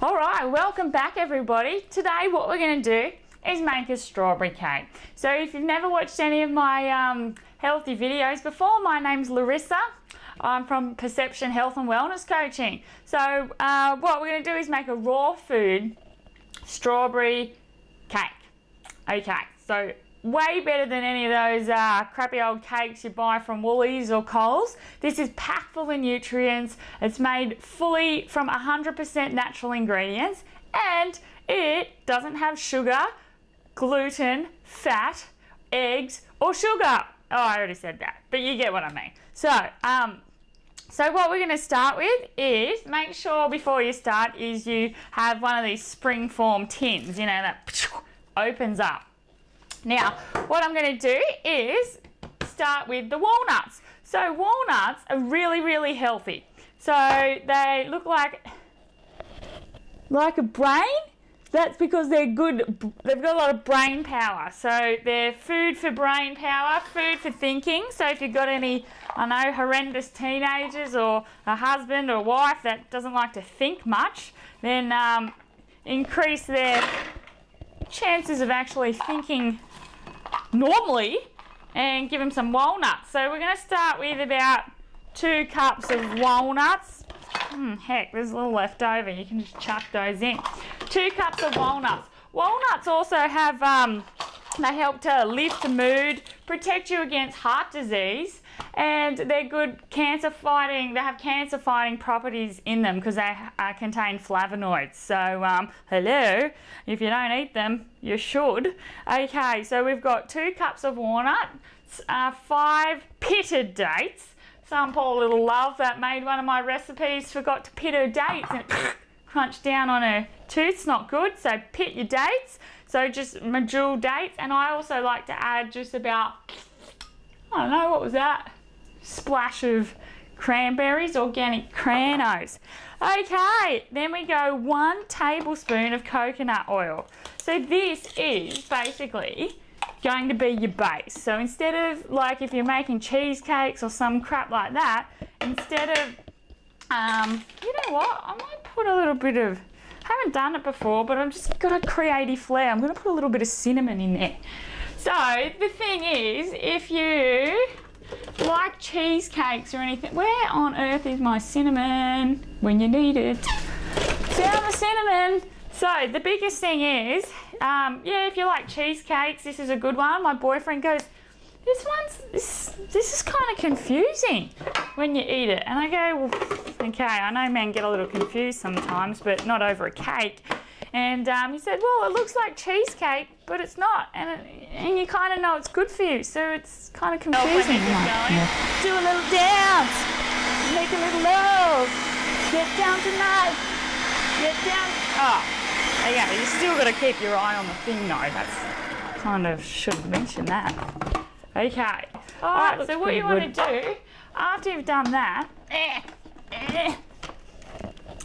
All right, welcome back everybody. Today what we're going to do is make a strawberry cake. So if you've never watched any of my healthy videos before, my name's Larissa. I'm from Perception Health and Wellness Coaching. So what we're going to do is make a raw food strawberry cake. Okay, so way better than any of those crappy old cakes you buy from Woolies or Coles. This is packed full of nutrients. It's made fully from 100% natural ingredients, and it doesn't have sugar, gluten, fat, eggs, or sugar. Oh, I already said that, but you get what I mean. So what we're going to start with is make sure before you start is you have one of these springform tins, you know, that opens up. Now, what I'm going to do is start with the walnuts. So walnuts are really, really healthy. So they look like a brain. That's because they're good. They've got a lot of brain power. So they're food for brain power, food for thinking. So if you've got any, I know, horrendous teenagers or a husband or wife that doesn't like to think much, then increase their chances of actually thinking normally and give them some walnuts. So we're going to start with about 2 cups of walnuts. Heck, there's a little left over. You can just chuck those in. 2 cups of walnuts. Walnuts also have, they help to lift the mood, protect you against heart disease, and they're good cancer fighting. They have cancer fighting properties in them because they contain flavonoids. So hello, if you don't eat them, you should. Okay, so we've got 2 cups of walnuts, 5 pitted dates. Some poor little love that made one of my recipes forgot to pit her dates and crunched down on her tooth. It's not good, so pit your dates. So just medjool dates, and I also like to add just about, I don't know, what was that? Splash of cranberries, organic cranos. Okay, then we go 1 tablespoon of coconut oil. So this is basically going to be your base. So instead of, like, if you're making cheesecakes or some crap like that, instead of, you know what, I might put a little bit of, I haven't done it before, but I've just got a creative flair. I'm going to put a little bit of cinnamon in there. So the thing is, if you like cheesecakes or anything, where on earth is my cinnamon when you need it? Found the cinnamon. So the biggest thing is, yeah, if you like cheesecakes, this is a good one. My boyfriend goes, this is kind of confusing when you eat it. And I go, well, okay, I know men get a little confused sometimes, but not over a cake. And he said, well, it looks like cheesecake, but it's not. And you kind of know it's good for you, so it's kind of confusing. Do a little dance, make a little love, get down tonight, get down. Oh, yeah, you still got to keep your eye on the thing, though. That's kind of should have mentioned that. Okay. All right, so what you want to do, after you've done that,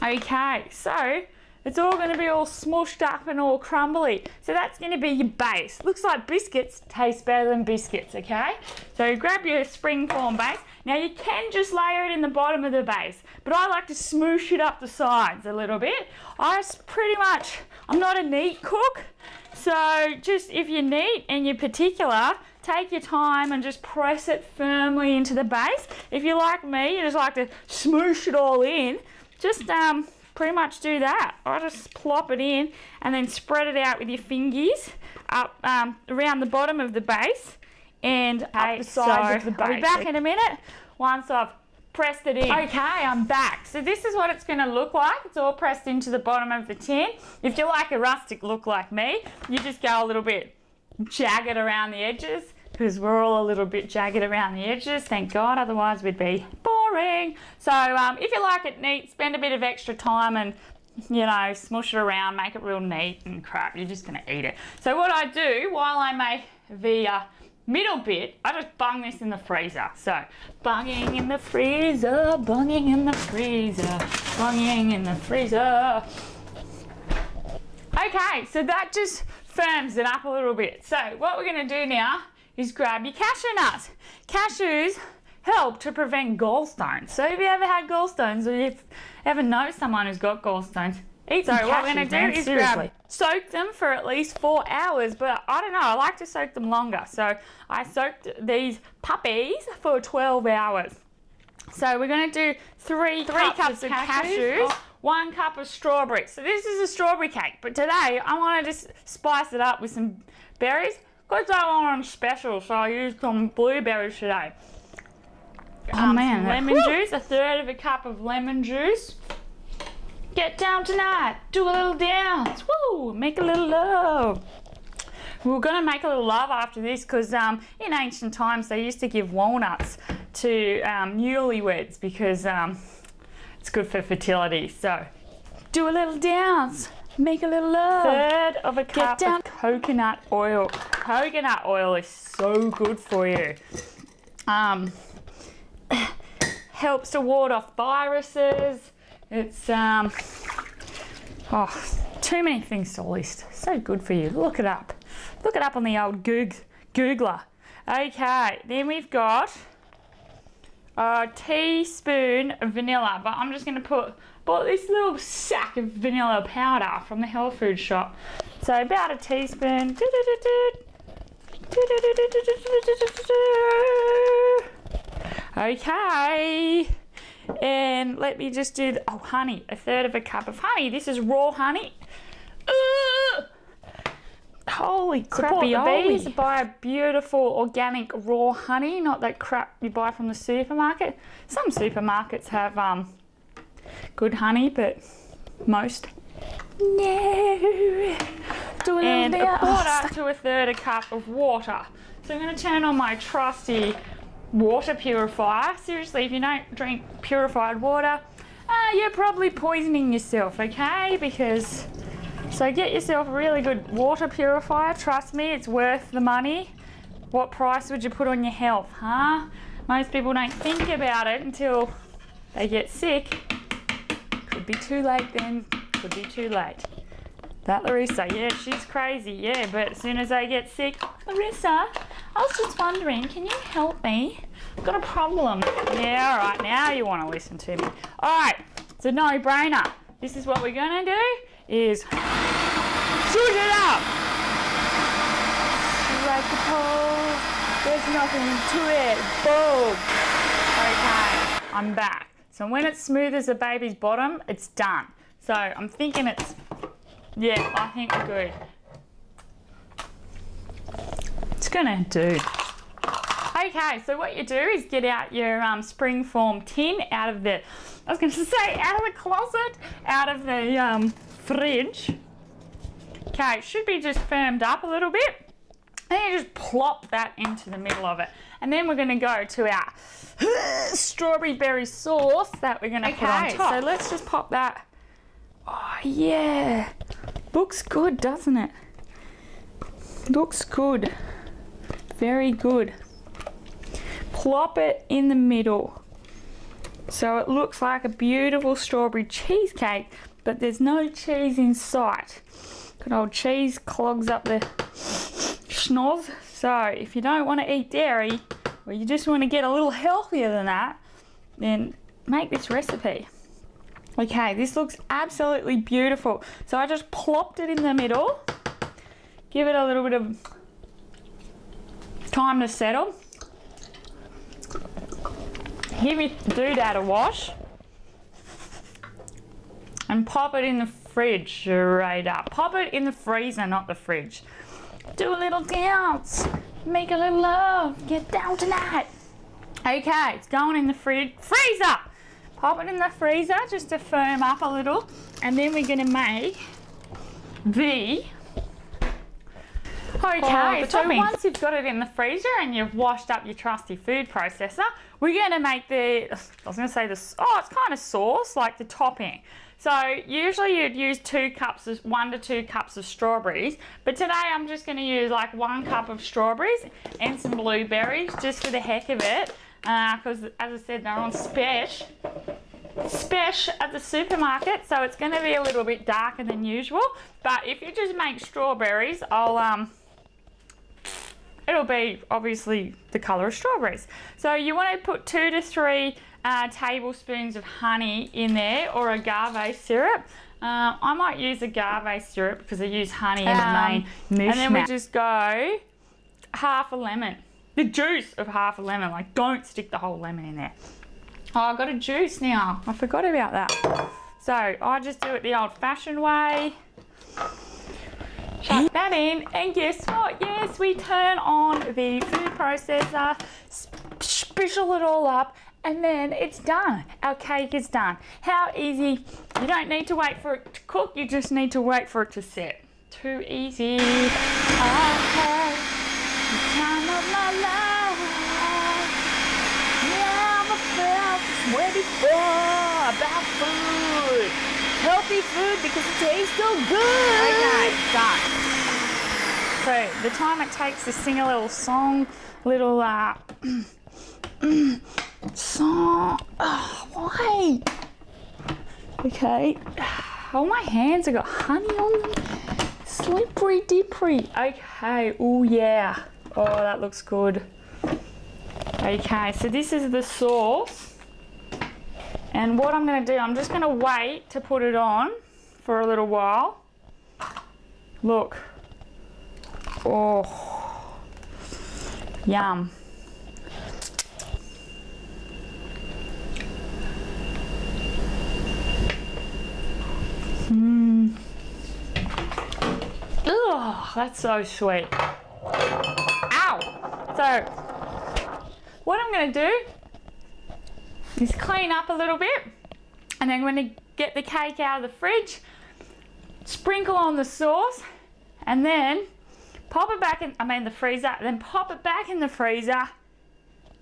okay, so it's all going to be all smushed up and all crumbly. So that's going to be your base. Looks like biscuits, tastes better than biscuits, okay? So grab your springform base. Now you can just layer it in the bottom of the base, but I like to smoosh it up the sides a little bit. I'm not a neat cook, so just if you're neat and you're particular, take your time and just press it firmly into the base. If you're like me, you just like to smoosh it all in, just pretty much do that. I just plop it in and then spread it out with your fingers up around the bottom of the base and up the sides of the base. I'll be back in a minute once I've pressed it in. Okay, I'm back. So this is what it's going to look like. It's all pressed into the bottom of the tin. If you like a rustic look like me, you just go a little bit jagged around the edges, because we're all a little bit jagged around the edges, thank God, otherwise we'd be boring. So if you like it neat, spend a bit of extra time and, you know, smush it around, make it real neat and crap. You're just going to eat it. So what I do while I make the middle bit, I just bung this in the freezer. So bunging in the freezer, bunging in the freezer, bunging in the freezer. Okay, so that just firms it up a little bit. So what we're going to do now is grab your cashew nuts. Cashews help to prevent gallstones. So if you ever had gallstones or you ever know someone who's got gallstones, So what we're going to do is soak them for at least 4 hours, but I don't know, I like to soak them longer. So I soaked these puppies for 12 hours. So we're going to do 3 cups of cashews, 1 cup of strawberries. So this is a strawberry cake, but today I want to just spice it up with some berries because I want them special, so I used some blueberries today. Oh man, lemon juice, 1/3 cup of lemon juice. Get down tonight, do a little dance, woo, make a little love. We're going to make a little love after this because in ancient times they used to give walnuts to newlyweds because it's good for fertility. So do a little dance, make a little love. 1/3 cup of coconut oil. Coconut oil is so good for you. Helps to ward off viruses. It's too many things to list. So good for you. Look it up. Look it up on the old Googler. Okay, then we've got a teaspoon of vanilla, but I'm just going to bought this little sack of vanilla powder from the health food shop. So about a teaspoon. Okay. And let me just do honey, 1/3 cup of honey. This is raw honey. Holy crappy bees. Buy a beautiful organic raw honey, not that crap you buy from the supermarket. Some supermarkets have good honey, but most no. Do a and 1/4 to 1/3 cup of water. So I'm going to turn on my trusty water purifier. Seriously, if you don't drink purified water, you're probably poisoning yourself, okay? So get yourself a really good water purifier. Trust me, it's worth the money. What price would you put on your health, huh? Most people don't think about it until they get sick. Could be too late then, could be too late. That Larissa, yeah, she's crazy, yeah, but as soon as they get sick, Larissa, I was just wondering, can you help me? I've got a problem. Yeah, all right, now you want to listen to me. All right, it's a no-brainer. This is what we're going to do is shoot it up. Like the pole, there's nothing to it. Boom. Okay, I'm back. So when it's smooth as a baby's bottom, it's done. So I'm thinking it's, yeah, I think we're good. It's gonna do. Okay, so what you do is get out your springform tin out of the, I was going to say out of the closet, out of the fridge. Okay, it should be just firmed up a little bit. And you just plop that into the middle of it. And then we're going to go to our strawberry berry sauce that we're going to put on top. So let's just pop that. Oh yeah, looks good, doesn't it? Looks good. Very good. Plop it in the middle so it looks like a beautiful strawberry cheesecake, but there's no cheese in sight. Good old cheese clogs up the schnoz. So if you don't want to eat dairy, or you just want to get a little healthier than that, then make this recipe. Okay, this looks absolutely beautiful. So I just plopped it in the middle. Give it a little bit of time to settle. Give your doodad a wash. And pop it in the fridge straight up. Pop it in the freezer, not the fridge. Do a little dance. Make a little love. Get down tonight. Okay, it's going in the freezer. Pop it in the freezer just to firm up a little. And then we're going to make the... Okay, so once you've got it in the freezer and you've washed up your trusty food processor, we're going to make the, I was going to say this, it's kind of sauce, like the topping. So usually you'd use 1 to 2 cups of strawberries, but today I'm just going to use like 1 cup of strawberries and some blueberries just for the heck of it, because as I said, they're on special at the supermarket, so it's going to be a little bit darker than usual. But if you just make strawberries, it'll be obviously the colour of strawberries. So you want to put 2 to 3 tablespoons of honey in there, or agave syrup. I might use agave syrup because I use honey in the main mishmash. And then we just go half a lemon. The juice of half a lemon. Like, don't stick the whole lemon in there. Oh, I've got a juice now. I forgot about that. So I just do it the old-fashioned way. Chuck that in, and guess what? Yes, we turn on the food processor, spizzle it all up, and then it's done. Our cake is done. How easy. You don't need to wait for it to cook, you just need to wait for it to set. Too easy. Okay, the time of my life. Never felt this way before about food. Healthy food because it tastes so good. Okay, done. So the time it takes to sing a little song, little song. Oh, why? Okay. Oh, my hands have got honey on them. Slippery dippery. Okay. Oh yeah. Oh, that looks good. Okay. So this is the sauce. And what I'm going to do, I'm just going to wait to put it on for a little while. Look. Oh. Yum. Ugh, that's so sweet. Ow! So, what I'm going to do is clean up a little bit, and then when I get the cake out of the fridge, sprinkle on the sauce, and then pop it back in, the freezer, then pop it back in the freezer,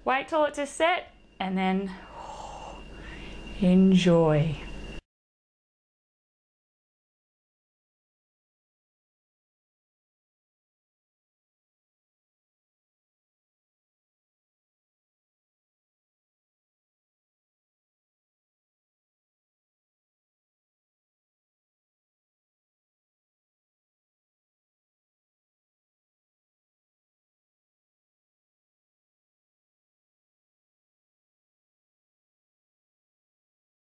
wait till it's set, and then enjoy.